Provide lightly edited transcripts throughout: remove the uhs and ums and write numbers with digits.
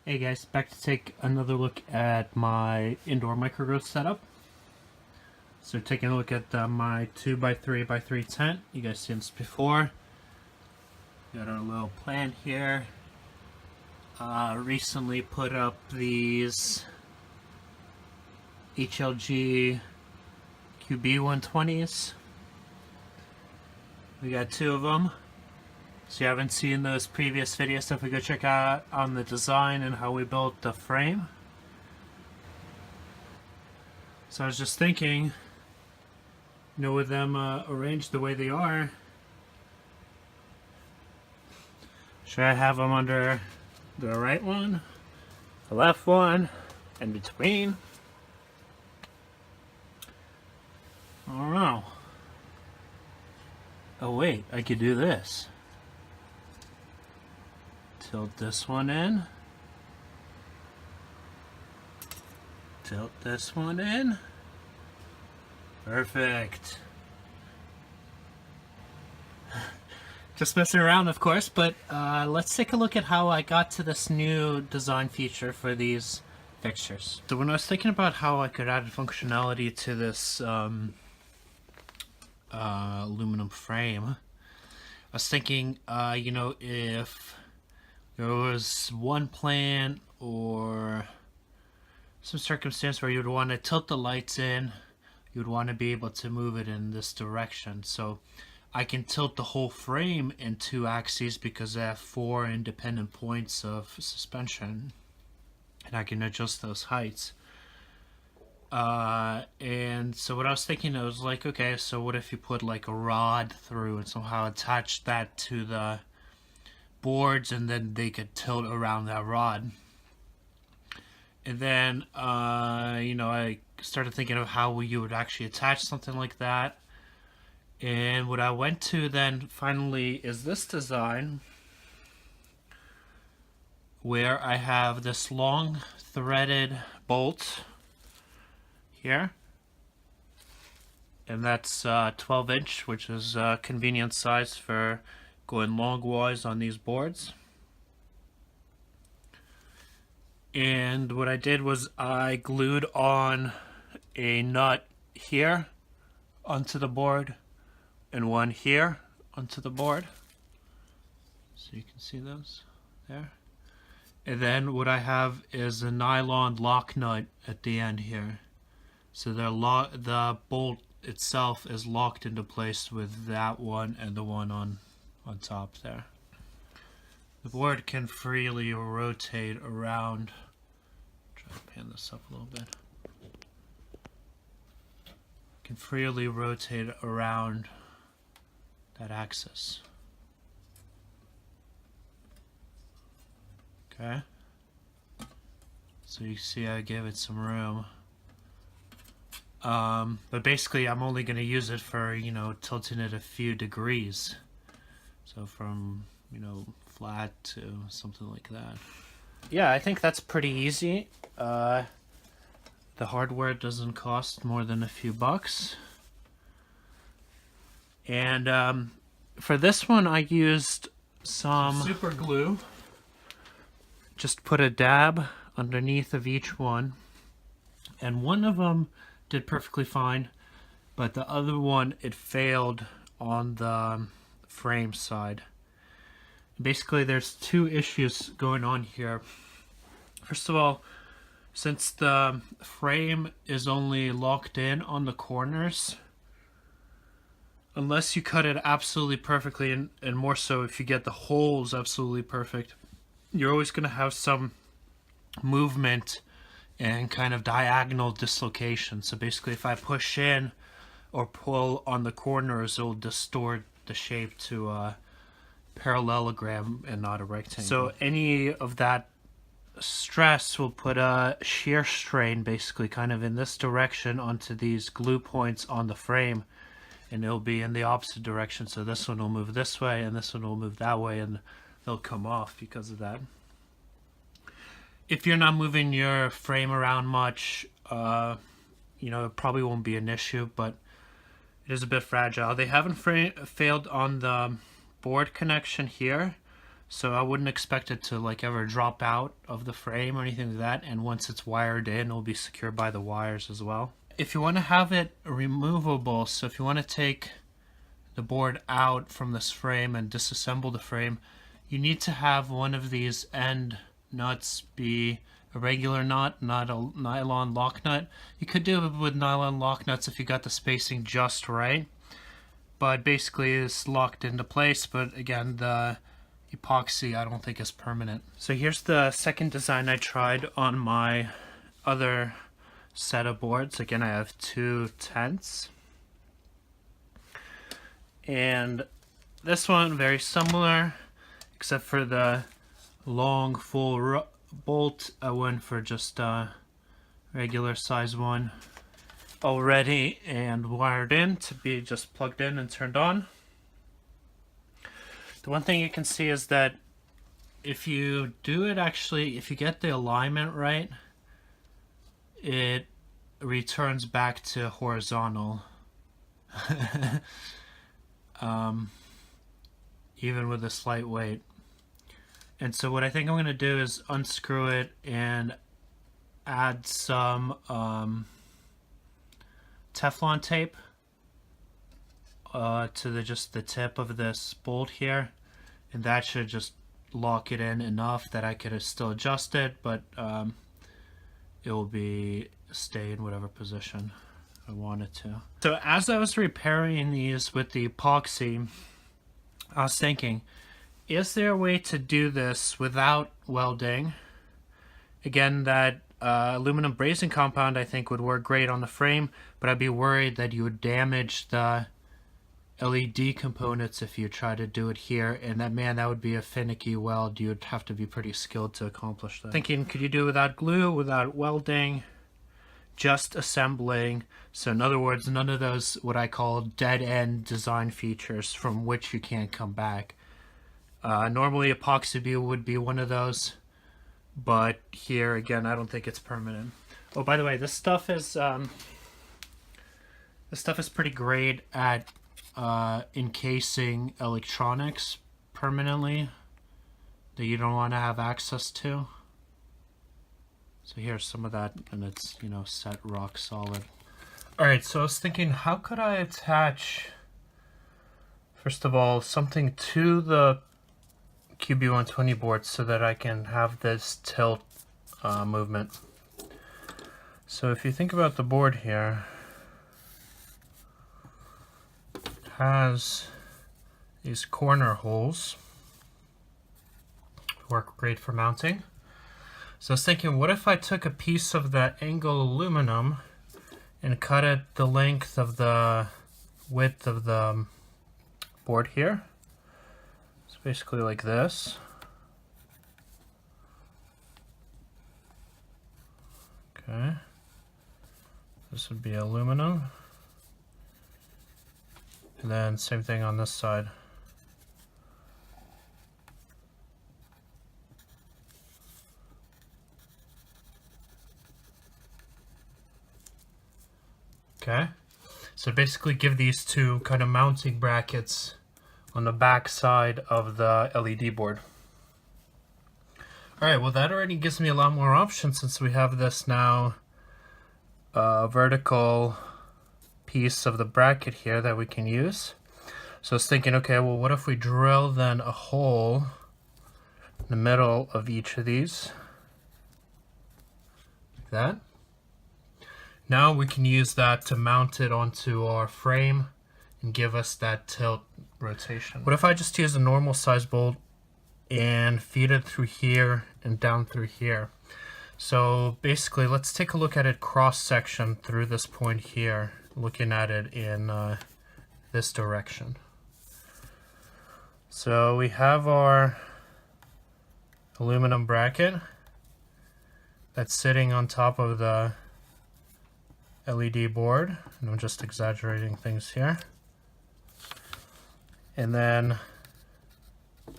Hey guys, back to take another look at my indoor microgrid setup. So taking a look at my 2x3x3 tent. You guys seen this before. Got our little plan here. Recently put up these HLG QB120s. We got two of them. So you haven't seen those previous videos, definitely go check out on the design and how we built the frame. So I was just thinking, with them arranged the way they are, should I have them under the right one, the left one, in between? I don't know. Oh wait, I could do this. Tilt this one in. Tilt this one in. Perfect. Just messing around, of course, but let's take a look at how I got to this new design feature for these fixtures. So when I was thinking about how I could add functionality to this aluminum frame, I was thinking, if there was one plan or some circumstance where you'd want to tilt the lights in, you'd want to be able to move it in this direction. So I can tilt the whole frame in two axes because I have 4 independent points of suspension, and I can adjust those heights. And so what I was thinking, I was like, okay, so what if you put like a rod through and somehow attach that to the boards, and then they could tilt around that rod. And then I started thinking of how you would actually attach something like that. And what I went to then finally is this design, where I have this long threaded bolt here, and that's 12-inch, which is a convenient size for going longwise on these boards. And what I did was I glued on a nut here onto the board and one here onto the board, so you can see those there. And then what I have is a nylon lock nut at the end here, so the bolt itself is locked into place with that one and the one on top there. The board can freely rotate around. Try to pan this up a little bit. Can freely rotate around that axis. Okay. So you see I gave it some room. But basically I'm only going to use it for, tilting it a few degrees. So from, flat to something like that. Yeah, I think that's pretty easy. The hardware doesn't cost more than a few bucks. And for this one I used some super glue. Just put a dab underneath of each one. And one of them did perfectly fine, but the other one, it failed on the frame side. Basically there's two issues going on here. First of all, since the frame is only locked in on the corners, unless you cut it absolutely perfectly, and more so if you get the holes absolutely perfect, you're always going to have some movement and kind of diagonal dislocation. So basically if I push in or pull on the corners, it'll distort the shape to a parallelogram and not a rectangle. So any of that stress will put a shear strain basically kind of in this direction onto these glue points on the frame, and it'll be in the opposite direction. So this one will move this way and this one will move that way, and they'll come off because of that. If you're not moving your frame around much, it probably won't be an issue, but it is a bit fragile. They haven't failed on the board connection here, So I wouldn't expect it to like ever drop out of the frame or anything like that, and once it's wired in, it'll be secured by the wires as well. If you want to have it removable, so if you want to take the board out from this frame and disassemble the frame, you need to have one of these end nuts be a regular nut, not a nylon lock nut. You could do it with nylon lock nuts if you got the spacing just right, but basically it's locked into place. But again, the epoxy I don't think is permanent. So here's the second design I tried on my other set of boards. Again, I have two tents, and this one very similar, except for the long full bolt. I went for just a regular size one, already and wired in to be just plugged in and turned on. The one thing you can see is that if you do it actually, if you get the alignment right, it returns back to horizontal. Even with a slight weight. And so what I think I'm going to do is unscrew it and add some Teflon tape to just the tip of this bolt here, and that should just lock it in enough that I could still adjust it, but it will stay in whatever position I want it to. So as I was repairing these with the epoxy, I was thinking, is there a way to do this without welding? Again, that aluminum brazing compound I think would work great on the frame, but I'd be worried that you would damage the LED components if you try to do it here, and that would be a finicky weld. You'd have to be pretty skilled to accomplish that. Thinking, could you do it without glue, without welding, just assembling? So in other words, none of those what I call dead-end design features from which you can't come back. Normally epoxy would be one of those, but here again I don't think it's permanent. Oh, by the way, this stuff is pretty great at encasing electronics permanently that you don't want to have access to. So here's some of that, and it's, you know, set rock solid. Alright, so I was thinking, how could I attach, first of all, something to the QB120 board so that I can have this tilt movement. So if you think about the board here, it has these corner holes, work great for mounting. So I was thinking, what if I took a piece of that angle aluminum and cut it the length of the width of the board here? It's basically like this. Okay. This would be aluminum. And then same thing on this side. Okay, so basically give these two kind of mounting brackets on the back side of the LED board. Alright, well that already gives me a lot more options since we have this now vertical piece of the bracket here that we can use. So I was thinking, okay, well what if we drill then a hole in the middle of each of these, like that. Now we can use that to mount it onto our frame and give us that tilt rotation. What if I just use a normal size bolt and feed it through here and down through here? So basically, let's take a look at it cross section through this point here, looking at it in this direction. So we have our aluminum bracket that's sitting on top of the LED board, and I'm just exaggerating things here. And then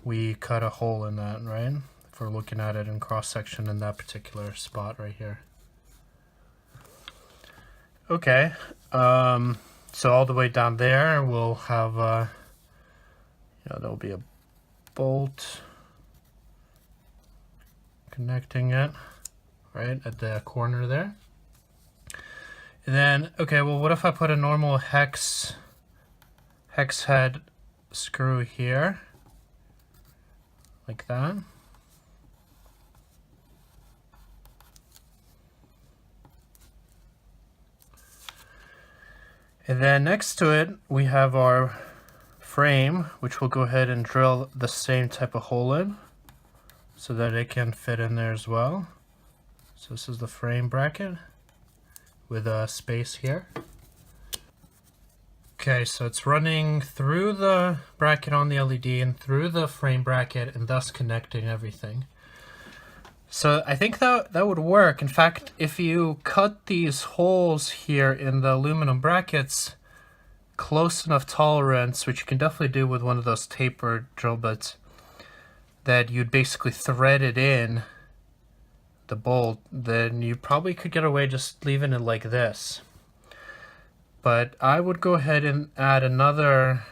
we cut a hole in that, right? If we're looking at it in cross section in that particular spot right here. Okay, so all the way down there we'll have, there'll be a bolt connecting it right at the corner there. And then, okay, well, what if I put a normal hex head screw here, like that? And then next to it, we have our frame, which we'll go ahead and drill the same type of hole in so that it can fit in there as well. So this is the frame bracket with a space here. Okay, so it's running through the bracket on the LED and through the frame bracket, and thus connecting everything. So I think that would work. In fact, if you cut these holes here in the aluminum brackets close enough tolerance, which you can definitely do with one of those taper drill bits, that you'd basically thread it in the bolt, then you probably could get away just leaving it like this. But I would go ahead and add another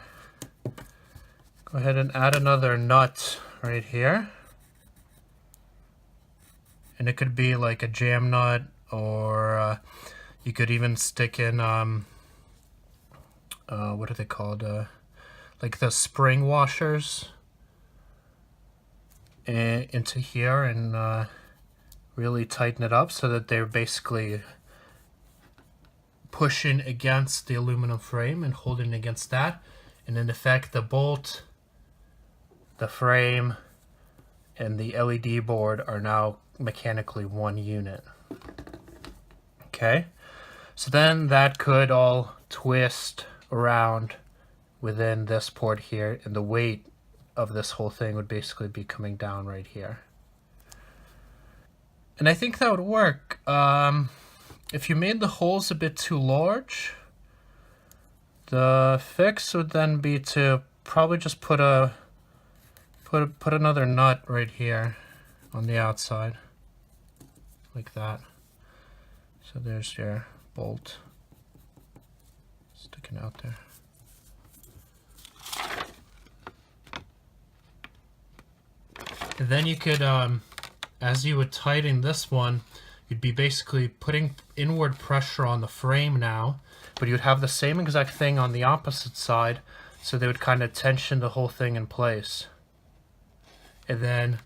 nut right here. And it could be like a jam nut, or you could even stick in, what are they called? Like the spring washers into here, and really tighten it up so that they're basically pushing against the aluminum frame and holding against that. And in effect, the bolt, the frame, and the LED board are now mechanically one unit. Okay, so then that could all twist around within this port here, and the weight of this whole thing would basically be coming down right here. And I think that would work. If you made the holes a bit too large, the fix would then be to probably just put another nut right here on the outside, like that. So there's your bolt sticking out there. And then you could, as you would tighten this one, you'd be basically putting inward pressure on the frame now, but you'd have the same exact thing on the opposite side, so they would kind of tension the whole thing in place. And then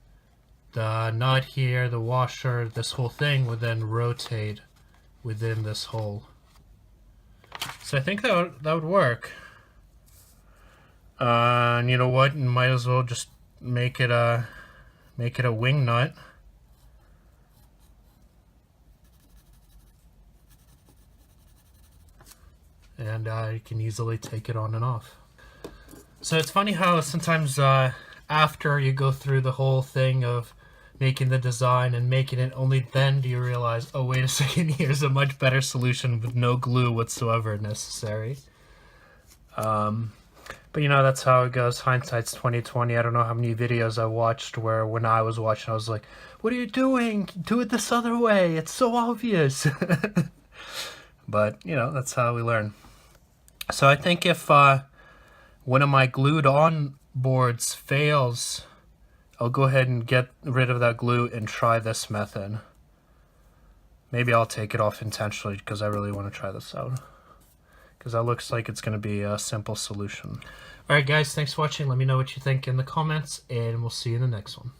the nut here, the washer, this whole thing would then rotate within this hole. So I think that would work. And you know what? You might as well just make it a wing nut. And you can easily take it on and off. So it's funny how sometimes after you go through the whole thing of making the design and making it, only then do you realize, oh wait a second, here's a much better solution with no glue whatsoever necessary. But you know, that's how it goes. Hindsight's 2020. I don't know how many videos I watched where when I was watching I was like, what are you doing? Do it this other way. It's so obvious. But you know, that's how we learn. So I think if one of my glued on boards fails, I'll go ahead and get rid of that glue and try this method. Maybe I'll take it off intentionally because I really want to try this out, because that looks like it's going to be a simple solution. Alright guys, thanks for watching. Let me know what you think in the comments, and we'll see you in the next one.